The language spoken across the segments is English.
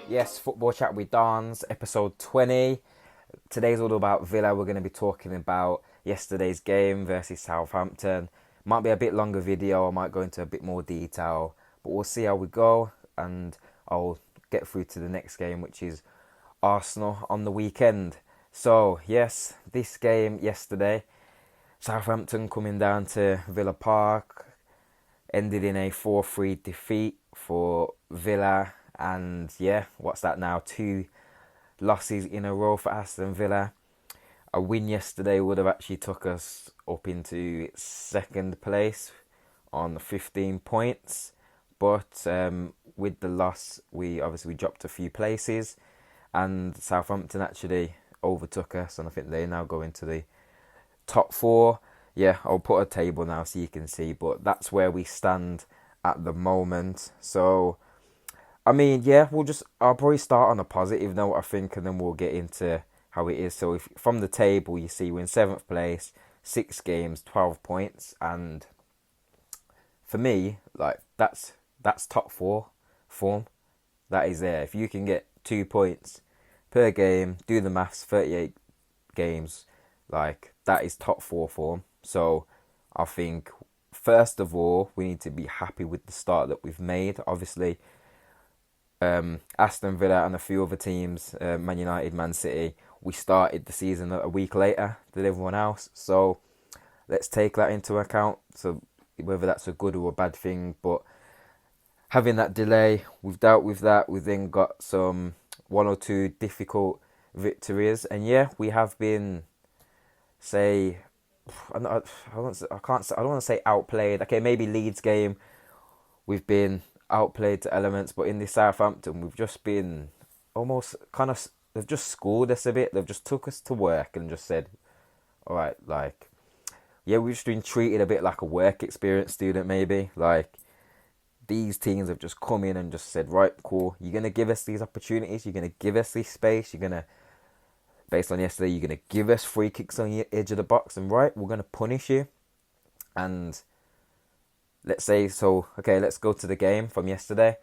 Yes, Football Chat with Dons, episode 20. Today's all about Villa. We're going to be talking about yesterday's game versus Southampton. Might be a bit longer video, I might go into a bit more detail, but we'll see how we go, and I'll get through to the next game, which is Arsenal on the weekend. So, yes, this game yesterday, Southampton coming down to Villa Park, ended in a 4-3 defeat for Villa. And yeah, what's that now? 2 losses in a row for Aston Villa. A win yesterday would have actually took us up into second place on 15 points. But with the loss, we dropped a few places. And Southampton actually overtook us. And I think they now go into the top 4. Yeah, I'll put a table now so you can see. But that's where we stand at the moment. So I mean, yeah, I'll probably start on a positive note, I think, and then we'll get into how it is. So, if from the table, you see we're in 7th place, 6 games, 12 points, and for me, like, that's top 4 form. That is there. If you can get 2 points per game, do the maths, 38 games, like, that is top 4 form. So, I think, first of all, we need to be happy with the start that we've made. Obviously, Aston Villa and a few other teams, Man United, Man City, we started the season a week later than everyone else. So let's take that into account. So whether that's a good or a bad thing, but having that delay, we've dealt with that. We've then got some 1 or 2 difficult victories, and yeah, we have been, say, I don't want to say outplayed. Okay, maybe Leeds game, we've been outplayed to elements, but in this Southampton, we've just been almost kind of, they've just schooled us a bit. They've just took us to work and just said, all right, like, yeah, we've just been treated a bit like a work experience student, maybe. Like, these teams have just come in and just said, right, cool, you're going to give us these opportunities, you're going to give us this space, you're going to, based on yesterday, you're going to give us free kicks on the edge of the box, and right, we're going to punish you. And let's say, so, okay, let's go to the game from yesterday.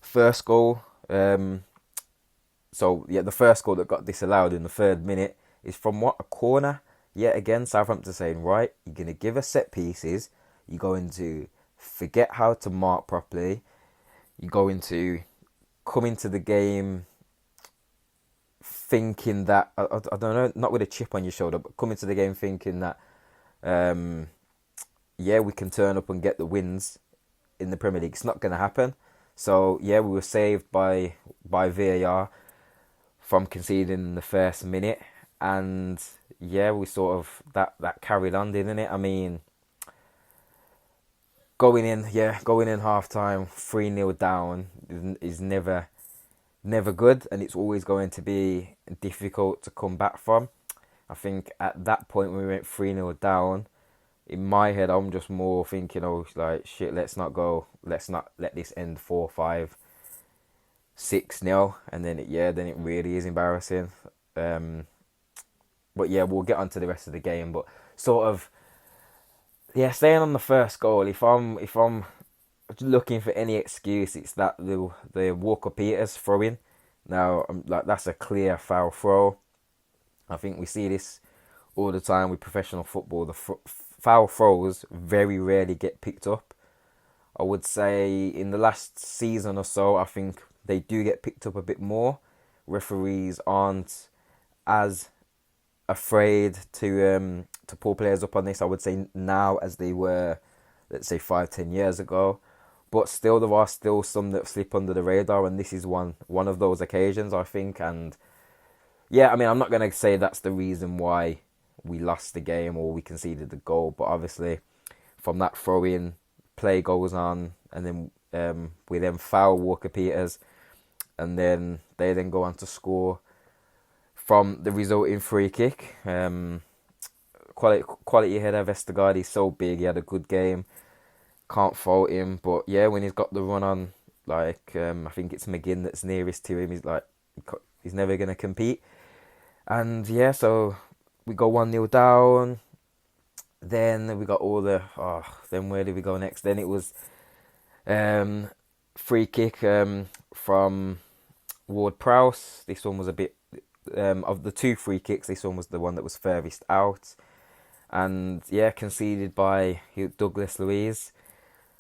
First goal, the first goal that got disallowed in the 3rd minute is from what? A corner. Yet again, Southampton saying, right, you're going to give us set pieces, you're going to forget how to mark properly, you're going to come into the game thinking that, I don't know, not with a chip on your shoulder, but come into the game thinking that, yeah, we can turn up and get the wins in the Premier League. It's not going to happen. So, yeah, we were saved by VAR from conceding in the first minute. And, yeah, we sort of, that carried on, didn't it? I mean, going in half-time, 3-0 down is never good. And it's always going to be difficult to come back from. I think at that point when we went 3-0 down, in my head, I'm just more thinking, oh, like, shit, let's not let this end 4-5, 6-0, and then it really is embarrassing. But yeah, we'll get onto the rest of the game. But sort of, yeah, staying on the first goal, if I'm looking for any excuse, it's that the Walker Peters throw in. Now, like, that's a clear foul throw. I think we see this all the time with professional football. The foul throws very rarely get picked up. I would say in the last season or so, I think they do get picked up a bit more. Referees aren't as afraid to pull players up on this, I would say, now as they were, let's say, 5-10 years ago. But still, there are still some that slip under the radar, and this is one of those occasions, I think. And yeah, I mean, I'm not going to say that's the reason why we lost the game or we conceded the goal, but obviously from that throw-in, play goes on, and then we then foul Walker Peters, and then they then go on to score from the resulting free kick. Quality header. Vestergaard, he's so big, he had a good game, can't fault him. But yeah, when he's got the run on, like, I think it's McGinn that's nearest to him, he's never going to compete. And yeah, so we go 1-0 down. Then we got then where did we go next? Then it was free kick from Ward-Prowse. This one was a bit of the 2 free kicks. This one was the one that was furthest out, and yeah, conceded by Douglas Luiz,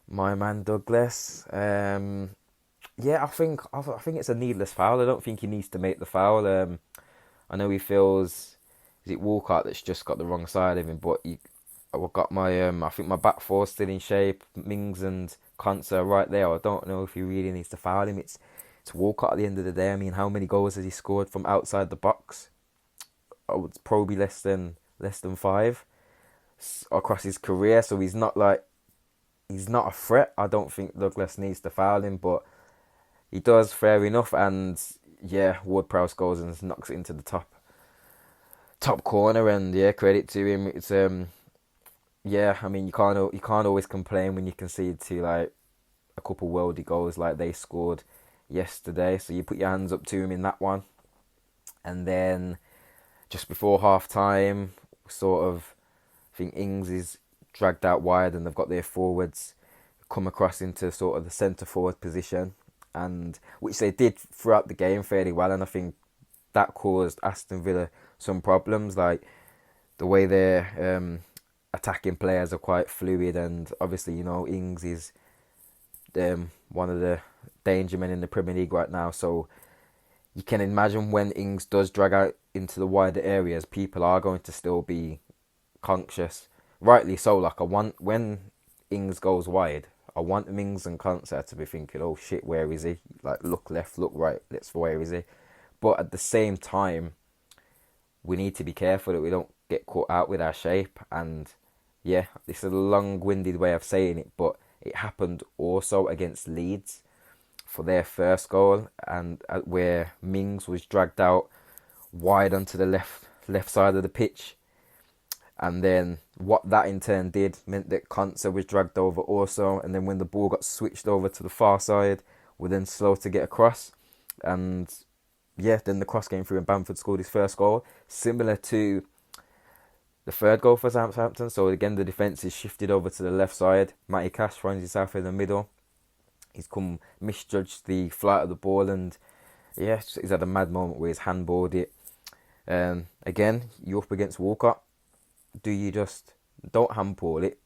my man Douglas. Yeah, I think it's a needless foul. I don't think he needs to make the foul. I know he feels, is it Walcott that's just got the wrong side of him, but I've got my I think my back four still in shape. Mings and Konsa are right there. I don't know if he really needs to foul him. It's Walcott at the end of the day. I mean, how many goals has he scored from outside the box? I would probably less than 5 across his career. So he's not a threat. I don't think Douglas needs to foul him, but he does, fair enough. And yeah, Ward-Prowse goes and knocks it into the top corner, and yeah, credit to him. It's yeah, I mean, you can't always complain when you concede to like a couple worldy goals like they scored yesterday. So you put your hands up to him in that one. And then just before half time, sort of, I think Ings is dragged out wide, and they've got their forwards come across into sort of the centre forward position, and which they did throughout the game fairly well. And I think that caused Aston Villa some problems, like the way their attacking players are quite fluid, and obviously, you know, Ings is one of the danger men in the Premier League right now, so you can imagine when Ings does drag out into the wider areas, people are going to still be conscious, rightly so. Like, I want, when Ings goes wide, I want Mings and Konsa to be thinking, oh shit, where is he? Like, look left, look right, where is he? But at the same time, we need to be careful that we don't get caught out with our shape. And yeah, this is a long-winded way of saying it, but it happened also against Leeds for their first goal, and where Mings was dragged out wide onto the left side of the pitch, and then what that in turn did meant that Konsa was dragged over also, and then when the ball got switched over to the far side, we're then slow to get across, and yeah, then the cross came through and Bamford scored his first goal, similar to the third goal for Southampton. So again, the defence is shifted over to the left side. Matty Cash finds himself in the middle. He's misjudged the flight of the ball, and yeah, he's had a mad moment where he's handballed it. Again, you're up against Walcott. Do you just don't handball it?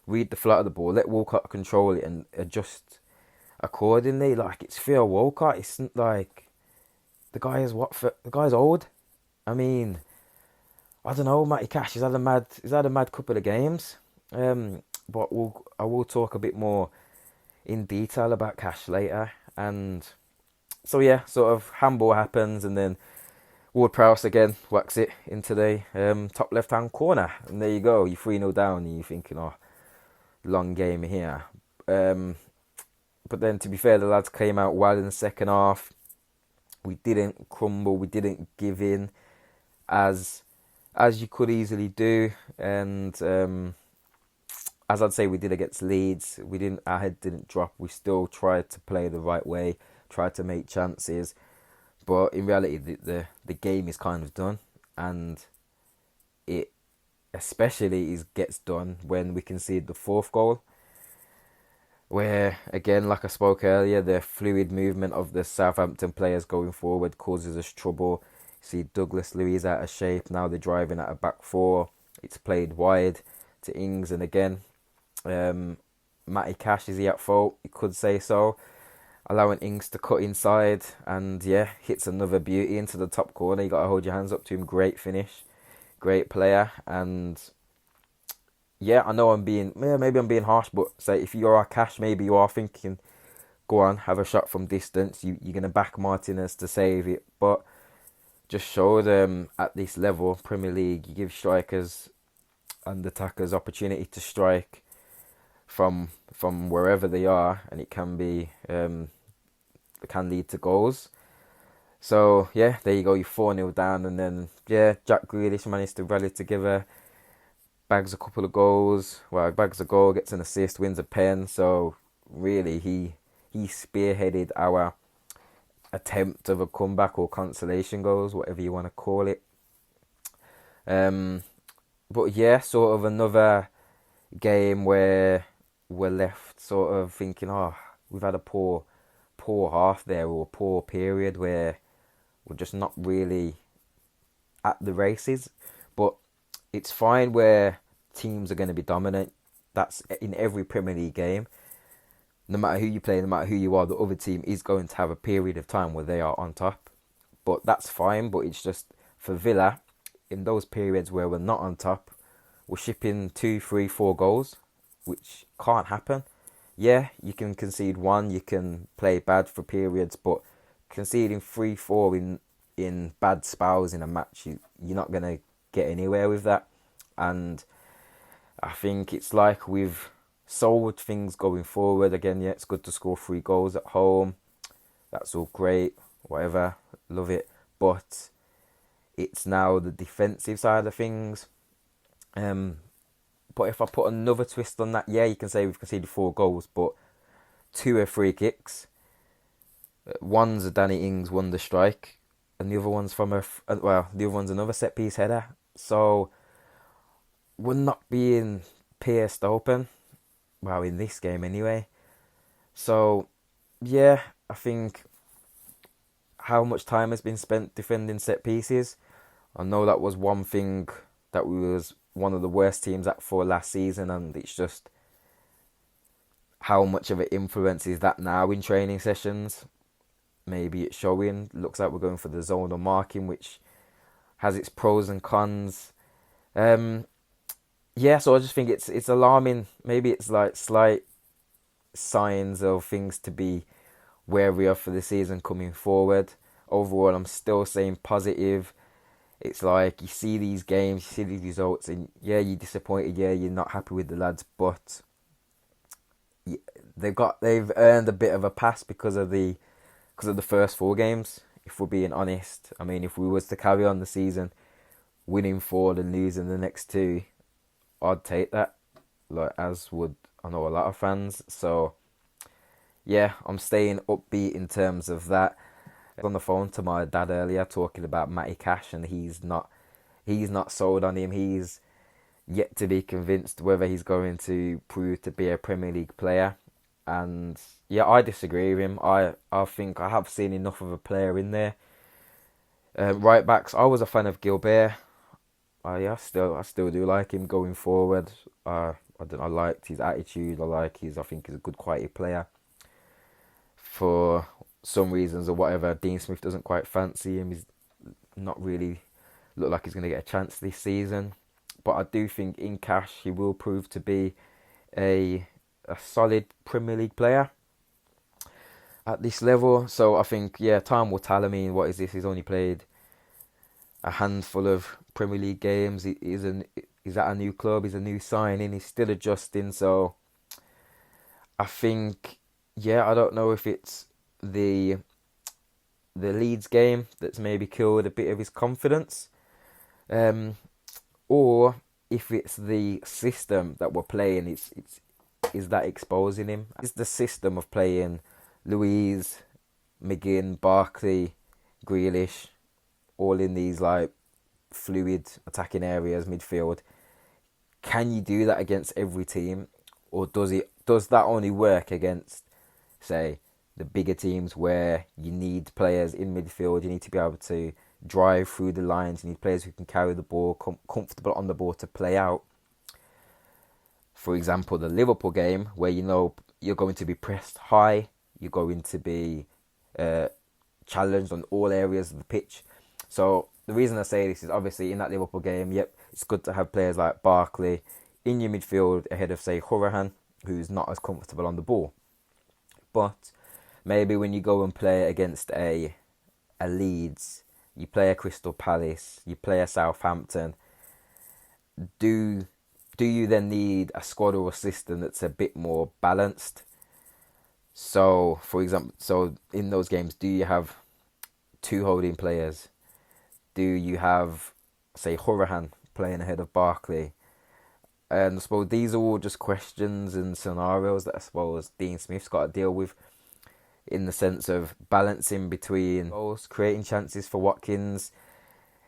Read the flight of the ball. Let Walcott control it and adjust accordingly. Like, it's Theo Walcott. It's like the guy's old. I mean, I don't know. Matty Cash has had a mad couple of games. But I will talk a bit more in detail about Cash later. And so yeah, sort of handball happens, and then Ward-Prowse again whacks it into the top left hand corner, and there you go. You're 3-0 down, and you're thinking, oh, long game here. But then, to be fair, the lads came out well in the second half. We didn't crumble. We didn't give in as you could easily do. And as I'd say we did against Leeds, our head didn't drop. We still tried to play the right way, tried to make chances. But in reality, the game is kind of done. And it especially gets done when we concede the fourth goal, where, again, like I spoke earlier, the fluid movement of the Southampton players going forward causes us trouble. See Douglas Luiz out of shape. Now they're driving at a back four. It's played wide to Ings, and again, Matty Cash, is he at fault? You could say so. Allowing Ings to cut inside, and yeah, hits another beauty into the top corner. You got to hold your hands up to him. Great finish, great player. And yeah, I know maybe I'm being harsh, but say if you're our Cash, maybe you are thinking, go on, have a shot from distance. You're going to back Martinez to save it, but just show them at this level, Premier League, you give strikers and attackers opportunity to strike from wherever they are, and it can lead to goals. So yeah, there you go, you're 4-0 down, and then yeah, Jack Grealish managed to rally together, bags a couple of goals, bags a goal, gets an assist, wins a pen. So really, he spearheaded our attempt of a comeback or consolation goals, whatever you want to call it. But yeah, sort of another game where we're left sort of thinking, oh, we've had a poor poor half there, or a poor period where we're just not really at the races. But it's fine where teams are going to be dominant. That's in every Premier League game. No matter who you play, no matter who you are, the other team is going to have a period of time where they are on top. But that's fine. But it's just for Villa, in those periods where we're not on top, we're shipping 2, 3, 4 goals, which can't happen. Yeah, you can concede 1, you can play bad for periods, but conceding 3, 4 in bad spells in a match, you're not going to get anywhere with that. And I think it's like we've sold things going forward. Again, yeah, it's good to score 3 goals at home. That's all great, whatever, love it. But it's now the defensive side of things. But if I put another twist on that, yeah, you can say we've conceded 4 goals, but 2 are free kicks. One's a Danny Ings wonder strike, and the other one's the other one's another set piece header. So we're not being pierced open. Well, in this game anyway. So, yeah, I think how much time has been spent defending set pieces. I know that was one thing that we was one of the worst teams at for last season, and it's just how much of an influence is that now in training sessions. Maybe it's showing. Looks like we're going for the zonal marking, which has its pros and cons. Yeah, so I just think it's alarming. Maybe it's like slight signs of things to be wary of for the season coming forward. Overall, I'm still saying positive. It's like you see these games, you see these results, and yeah, you're disappointed. Yeah, you're not happy with the lads, but they've earned a bit of a pass because of the first 4 games. If we're being honest, I mean, if we was to carry on the season, winning 4 and losing the next 2. I'd take that, like, as would I know a lot of fans. So yeah, I'm staying upbeat in terms of that. I was on the phone to my dad earlier talking about Matty Cash, and he's not sold on him. He's yet to be convinced whether he's going to prove to be a Premier League player. And yeah, I disagree with him. I think I have seen enough of a player in there. Right backs, I was a fan of Gilbert. I still do like him going forward. I liked his attitude. I think he's a good quality player. For some reasons or whatever, Dean Smith doesn't quite fancy him. He's not really look like he's going to get a chance this season. But I do think in Cash he will prove to be a solid Premier League player at this level. So I think, yeah, time will tell. I mean, what is this? He's only played a handful of Premier League games. He's at a new club. He's a new signing. He's still adjusting. So I think, yeah, I don't know if it's the Leeds game that's maybe killed a bit of his confidence, or if it's the system that we're playing. Is that exposing him? It's the system of playing Louise, McGinn, Barkley, Grealish, all in these like fluid attacking areas, midfield. Can you do that against every team, or does that only work against, say, the bigger teams where you need players in midfield? You need to be able to drive through the lines. You need players who can carry the ball, comfortable on the ball to play out. For example, the Liverpool game, where you know you're going to be pressed high, you're going to be challenged on all areas of the pitch. So the reason I say this is obviously in that Liverpool game, yep, it's good to have players like Barkley in your midfield ahead of, say, Hourihane, who's not as comfortable on the ball. But maybe when you go and play against a Leeds, you play a Crystal Palace, you play a Southampton, do you then need a squad or a system that's a bit more balanced? So, for example, in those games, do you have 2 holding players? Do you have, say, Hourihane playing ahead of Barkley? And I suppose these are all just questions and scenarios that I suppose Dean Smith's got to deal with, in the sense of balancing between goals, creating chances for Watkins,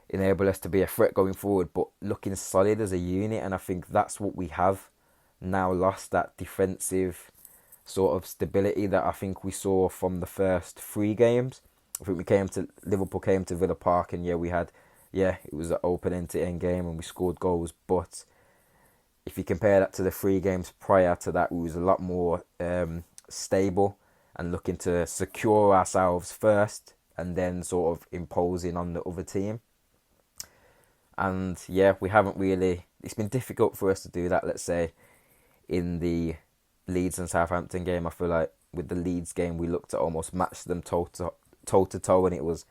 enable us to be a threat going forward, but looking solid as a unit. And I think that's what we have now lost, that defensive sort of stability that I think we saw from the first 3 games. I think Liverpool came to Villa Park, and it was an open end-to-end game and we scored goals. But if you compare that to the 3 games prior to that, we was a lot more stable and looking to secure ourselves first and then sort of imposing on the other team. And we haven't really, it's been difficult for us to do that, let's say, in the Leeds and Southampton game. I feel like with the Leeds game, we looked to almost match them toe to toe, and it was,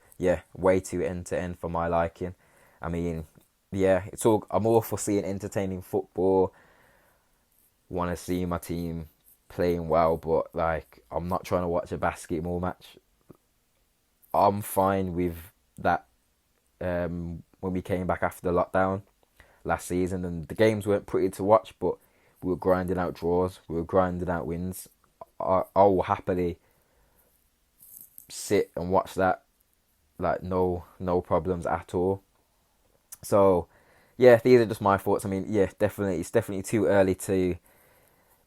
way too end to end for my liking. I mean, I'm all for seeing entertaining football, want to see my team playing well, but like, I'm not trying to watch a basketball match. I'm fine with that. When we came back after the lockdown last season, and the games weren't pretty to watch, but we were grinding out draws, we were grinding out wins. I will happily sit and watch that, like no problems at all. So these are just my thoughts. I mean, it's definitely too early to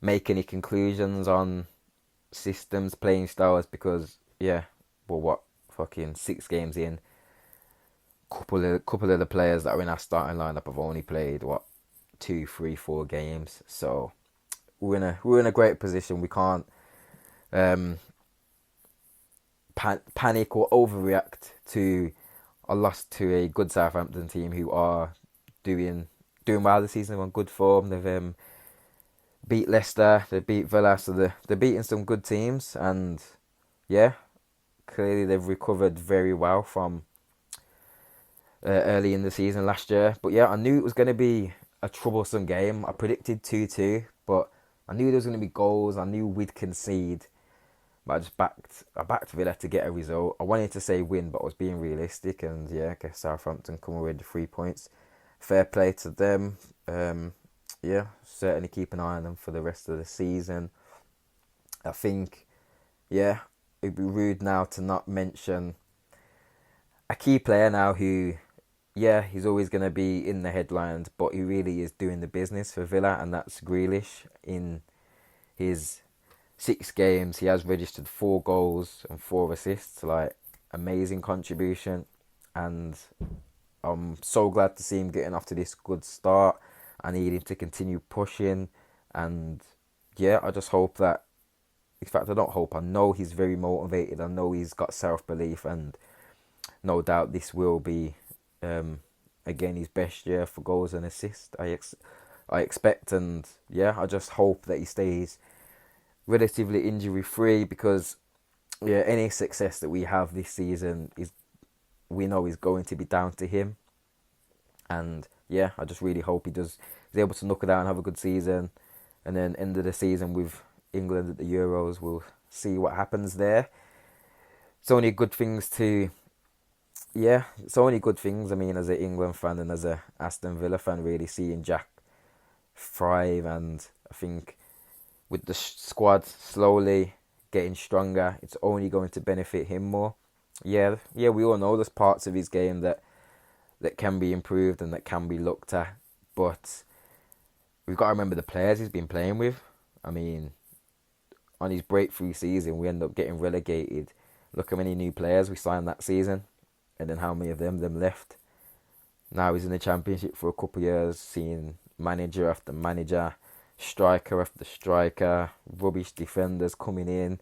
make any conclusions on systems, playing styles, because fucking 6 games in, couple of the players that are in our starting lineup have only played 2, 3, 4 games. So we're in a great position. We can't panic or overreact to a loss to a good Southampton team who are doing well this season, on good form. They've beat Leicester, they beat Villa, so they're beating some good teams, and clearly they've recovered very well from early in the season last year. But I knew it was going to be a troublesome game. I predicted 2-2, but I knew there was going to be goals. I knew we'd concede, but I backed Villa to get a result. I wanted to say win, but I was being realistic, and I guess Southampton come away with 3 points. Fair play to them. Certainly keep an eye on them for the rest of the season. I think, it'd be rude now to not mention a key player now who, he's always going to be in the headlines, but he really is doing the business for Villa, and that's Grealish. In his 6 games, he has registered 4 goals and 4 assists. Like, amazing contribution, and I'm so glad to see him getting off to this good start. I need him to continue pushing, and I just hope that, in fact, I know he's very motivated. I know he's got self-belief, and no doubt this will be, again, his best year for goals and assists, I expect. And I just hope that he stays relatively injury-free, because any success that we have this season we know is going to be down to him. And I just really hope he's able to knock it out and have a good season, and then end of the season with England at the Euros. We'll see what happens there. It's only good things. I mean, as an England fan and as a Aston Villa fan, really seeing Jack thrive, and I think with the squad slowly getting stronger, it's only going to benefit him more. We all know there's parts of his game that can be improved and that can be looked at, but we've got to remember the players he's been playing with. I mean, on his breakthrough season, we end up getting relegated. Look how many new players we signed that season, and then how many of them left. Now he's in the Championship for a couple of years, seeing manager after manager, striker after striker, rubbish defenders coming in,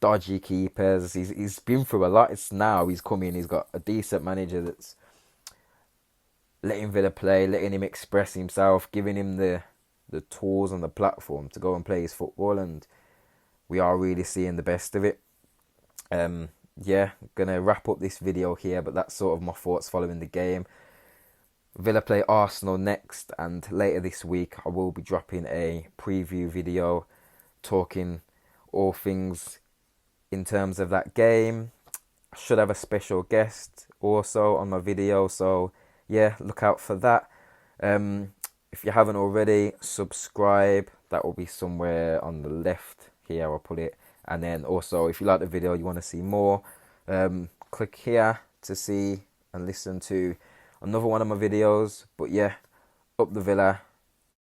dodgy keepers. He's been through a lot. It's now he's come in, he's got a decent manager that's letting Villa play, letting him express himself, giving him the tools and the platform to go and play his football, and we are really seeing the best of it. Gonna wrap up this video here, but that's sort of my thoughts following the game. Villa play Arsenal next, and later this week I will be dropping a preview video talking all things in terms of that game. I should have a special guest also on my video, so look out for that. If you haven't already, subscribe. That will be somewhere on the left here, I'll put it. And then also, if you like the video, you want to see more, click here to see and listen to another one of my videos. But up the Villa,